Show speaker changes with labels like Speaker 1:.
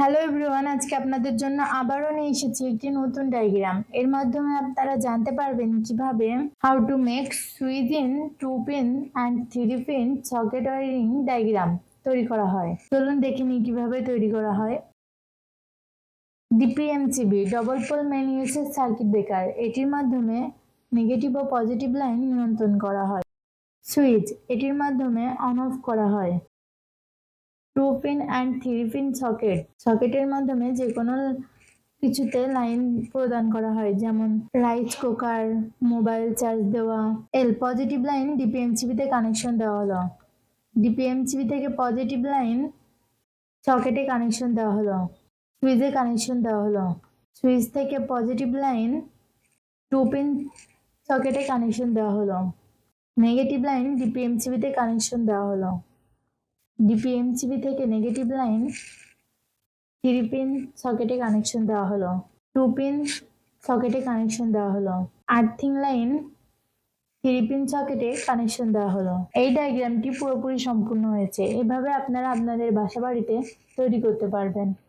Speaker 1: Hello everyone, আজকে আপনাদের জন্য আবারও নিয়ে এসেছি একটি নতুন ডায়াগ্রাম। এর মাধ্যমে আপনারা জানতে পারবেন কিভাবে how to make switch in 2 pin and 3 pin socket wiring diagram তৈরি করা হয়। চলুন দেখে নিই কিভাবে তৈরি করা হয়। DPMCB double pole main usage circuit breaker, এটির মাধ্যমে নেগেটিভ ও পজিটিভ লাইন নিয়ন্ত্রণ করা হয়। সুইচ, এটির মাধ্যমে অন অফ করা হয়। 2 পিন অ্যান্ড 3 পিন সকেটের মাধ্যমে যে কোনো কিছুতে লাইন প্রদান করা হয়, যেমন রাইস কুকার, মোবাইল চার্জ দেওয়া। পজিটিভ লাইন ডিপিএমসিবি তে কানেকশন দেওয়া হলো। ডিপিএমসিবি থেকে পজিটিভ লাইন সকেটে কানেকশন দেওয়া হলো, সুইচে কানেকশন দেওয়া হলো। সুইচ থেকে পজিটিভ লাইন 2 পিন সকেটে কানেকশন দেওয়া হলো। নেগেটিভ লাইন ডিপিএমসিবি তে কানেকশন দেওয়া হলো। ডিপিএমসিবি থেকে নেগেটিভ লাইন 3 পিন সকেটে কানেকশন দেওয়া হলো। 2 পিন সকেটে কানেকশন দেওয়া হলো। আর্থিং লাইন 3 পিন সকেটে কানেকশন দেওয়া হলো। এই ডায়াগ্রামটি পুরোপুরি সম্পূর্ণ হয়েছে। এভাবে আপনারা আপনাদের বাসাবাড়িতে তৈরি করতে পারবেন।